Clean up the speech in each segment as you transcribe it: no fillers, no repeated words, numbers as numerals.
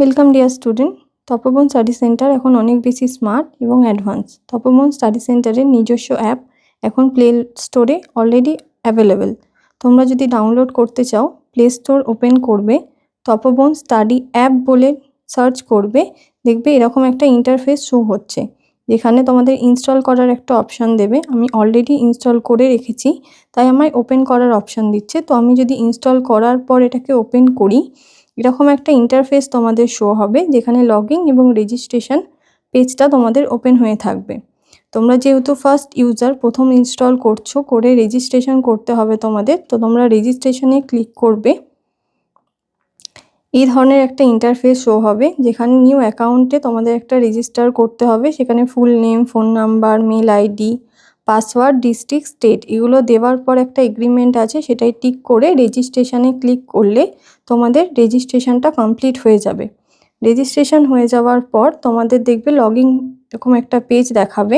Welcome dear student. Tapoban study centre এখন অনেক বেশি স্মার্ট এবং অ্যাডভান্স। তপোবন স্টাডি সেন্টারের নিজস্ব অ্যাপ এখন প্লে স্টোরে অলরেডি অ্যাভেলেবেল। তোমরা যদি ডাউনলোড করতে চাও, প্লে স্টোর ওপেন করবে, তপোবন স্টাডি অ্যাপ বলে সার্চ করবে, দেখবে এরকম একটা ইন্টারফেস শো হচ্ছে, যেখানে তোমাদের ইনস্টল করার একটা অপশান দেবে। আমি অলরেডি ইনস্টল করে রেখেছি, তাই আমায় ওপেন করার অপশান দিচ্ছে। তো আমি যদি ইনস্টল করার পর এটাকে ওপেন করি, এরকম একটা ইন্টারফেস তোমাদের শো হবে, যেখানে লগইন এবং রেজিস্ট্রেশন পেজটা তোমাদের ওপেন হয়ে থাকবে। তোমরা যেহেতু ফার্স্ট ইউজার, প্রথম ইনস্টল করছো, করে রেজিস্ট্রেশন করতে হবে তোমাদের, তো তোমরা রেজিস্ট্রেশনে ক্লিক করবে। এই ধরনের একটা ইন্টারফেস শো হবে, যেখানে নিউ অ্যাকাউন্টে তোমাদের একটা রেজিস্টার করতে হবে। সেখানে full name, phone number, mail ID, password, district, state এগুলো দেওয়ার পর একটা এগ্রিমেন্ট আছে, সেটাই টিক করে রেজিস্ট্রেশনে ক্লিক করলে তোমাদের রেজিস্ট্রেশনটা কমপ্লিট হয়ে যাবে। রেজিস্ট্রেশন হয়ে যাওয়ার পর তোমাদের দেখবে লগইন এরকম একটা পেজ দেখাবে,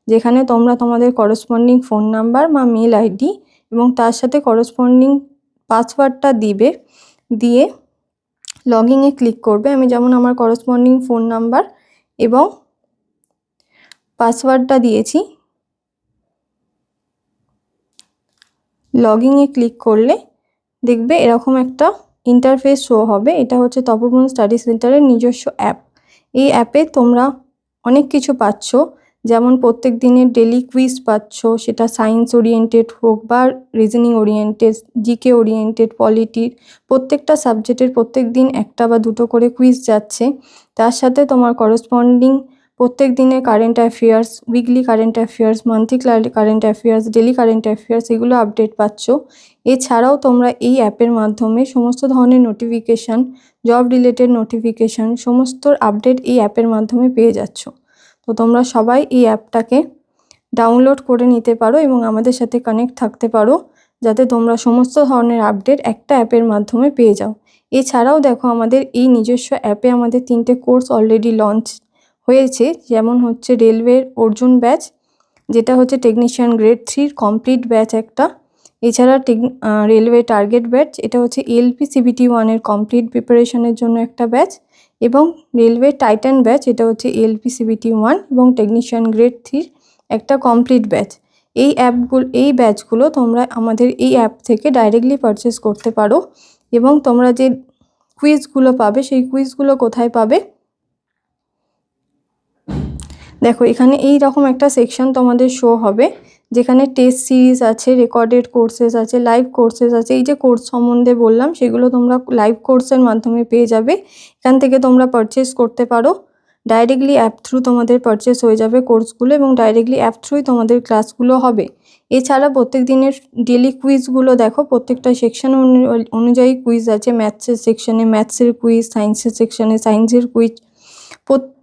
যেখানে তোমরা তোমাদের করসপন্ডিং ফোন নাম্বার বা মেল আইডি এবং তার সাথে করসপন্ডিং পাসওয়ার্ডটা দিবে। দিয়ে লগইনে ক্লিক করবে। আমি যেমন আমার করসপন্ডিং ফোন নাম্বার এবং পাসওয়ার্ডটা দিয়েছি। লগইনে ক্লিক করলে দেখবে এরকম একটা ইন্টারফেস শো হবে। এটা হচ্ছে তপোবন স্টাডি সেন্টারের নিজস্ব অ্যাপ। এই অ্যাপে তোমরা অনেক কিছু পাচ্ছ, যেমন প্রত্যেক দিনের ডেলি কুইজ পাচ্ছ, সেটা সায়েন্স ওরিয়েন্টেড হোক বা রিজনিং ওরিয়েন্টেড, জিকে ওরিয়েন্টেড, পলিটির প্রত্যেকটা সাবজেক্টের প্রত্যেক দিন একটা বা দুটো করে কুইজ যাচ্ছে। তার সাথে তোমার করসপন্ডিং প্রত্যেক দিনের current affairs, weekly current affairs, monthly current affairs, daily current affairs এগুলো আপডেট পাচ্ছ। এছাড়াও তোমরা এই অ্যাপের মাধ্যমে সমস্ত ধরনের নোটিফিকেশান, জব রিলেটেড নোটিফিকেশান, সমস্ত আপডেট এই অ্যাপের মাধ্যমে পেয়ে যাচ্ছ। তো তোমরা সবাই এই অ্যাপটাকে ডাউনলোড করে নিতে পারো এবং আমাদের সাথে কানেক্ট থাকতে পারো, যাতে তোমরা সমস্ত ধরনের আপডেট একটা অ্যাপের মাধ্যমে পেয়ে যাও। এছাড়াও দেখো, আমাদের এই নিজস্ব অ্যাপে আমাদের 3টে কোর্স অলরেডি লঞ্চ হয়েছে, যেমন হচ্ছে রেলওয়ের অর্জুন ব্যাচ, যেটা হচ্ছে টেকনিশিয়ান গ্রেড 3 কমপ্লিট ব্যাচ একটা। এছাড়া রেলওয়ে টার্গেট ব্যাচ, এটা হচ্ছে এলপি সিবিটি 1-এর কমপ্লিট প্রিপারেশনের জন্য একটা ব্যাচ, এবং রেলওয়ে টাইটান ব্যাচ, এটা হচ্ছে এলপি সিবিটি 1 এবং টেকনিশিয়ান গ্রেড 3 একটা কমপ্লিট ব্যাচ। এই ব্যাচগুলো তোমরা আমাদের এই অ্যাপ থেকে ডাইরেক্টলি পারচেস করতে পারো। এবং তোমরা যে কুইজগুলো পাবে, সেই কুইজগুলো কোথায় পাবে দেখো, এখানে এই রকম একটা সেকশন তোমাদের শো হবে, যেখানে টেস্ট সিরিজ আছে, রেকর্ডেড কোর্সেস আছে, লাইভ কোর্সেস আছে। এই যে কোর্স সম্বন্ধে বললাম, সেগুলো তোমরা লাইভ কোর্সের মাধ্যমে পেয়ে যাবে। এখান থেকে তোমরা পারচেস করতে পারো। ডাইরেক্টলি অ্যাপ থ্রু তোমাদের পারচেস হয়ে যাবে কোর্সগুলো, এবং ডাইরেক্টলি অ্যাপ থ্রুই তোমাদের ক্লাসগুলো হবে। এছাড়া প্রত্যেক দিনের ডেলি কুইজগুলো দেখো, প্রত্যেকটা সেকশন অনুযায়ী কুইজ আছে। ম্যাথসের সেকশনে ম্যাথসের কুইজ, সায়েন্সের সেকশনে সায়েন্সের কুইজ,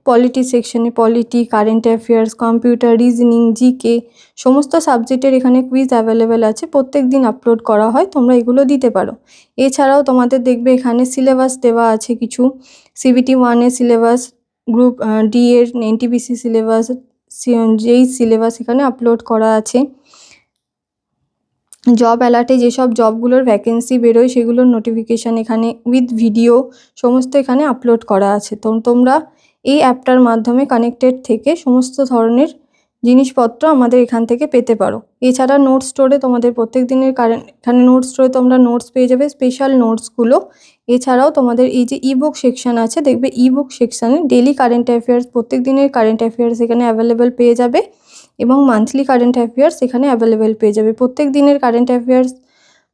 পলিটি সেকশনে polity, current affairs, computer, reasoning, GK সমস্ত সাবজেক্টের এখানে কুইজ অ্যাভেলেবেল আছে। প্রত্যেক দিন আপলোড করা হয়, তোমরা এগুলো দিতে পারো। এছাড়াও তোমাদের দেখবে এখানে সিলেবাস দেওয়া আছে কিছু। সিবিটি 1-এর সিলেবাস, গ্রুপ ডি এর এনটিপিসি সিলেবাস, যেই সিলেবাস এখানে আপলোড করা আছে। জব অ্যালার্টে যেসব জবগুলোর ভ্যাকেন্সি বেরোয়, সেগুলোর নোটিফিকেশান এখানে উইথ ভিডিও সমস্ত এখানে আপলোড করা আছে। তো তোমরা এই অ্যাপটার মাধ্যমে কানেক্টেড থেকে সমস্ত ধরনের জিনিসপত্র আমাদের এখান থেকে পেতে পারো। এছাড়া নোটস স্টোরে তোমাদের প্রত্যেক দিনের এখানে নোটস স্টোরে তোমরা নোটস পেয়ে যাবে, স্পেশাল নোটসগুলো। এছাড়াও তোমাদের এই যে ইবুক সেকশন আছে, দেখবে ইবুক সেকশানে ডেলি কারেন্ট অ্যাফেয়ার্স, প্রত্যেক দিনের কারেন্ট অ্যাফেয়ার্স এখানে অ্যাভেলেবেল পেয়ে যাবে, এবং মান্থলি কারেন্ট অ্যাফেয়ার্স এখানে অ্যাভেলেবেল পেয়ে যাবে। প্রত্যেক দিনের কারেন্ট অ্যাফেয়ার্স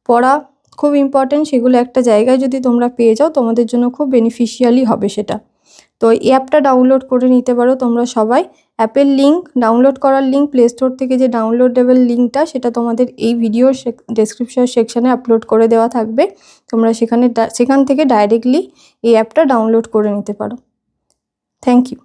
পড়া খুব ইম্পর্ট্যান্ট, সেগুলো একটা জায়গায় যদি তোমরা পেয়ে যাও, তোমাদের জন্য খুব বেনিফিশিয়ালি হবে সেটা। তো এই অ্যাপটা ডাউনলোড করে নিতে পারো তোমরা সবাই। অ্যাপের লিঙ্ক, ডাউনলোড করার লিঙ্ক, প্লে স্টোর থেকে যে ডাউনলোডেবল লিঙ্কটা, সেটা তোমাদের এই ভিডিওর ডেসক্রিপশন সেকশানে আপলোড করে দেওয়া থাকবে। তোমরা সেখান থেকে ডাইরেক্টলি এই অ্যাপটা ডাউনলোড করে নিতে পারো। Thank you.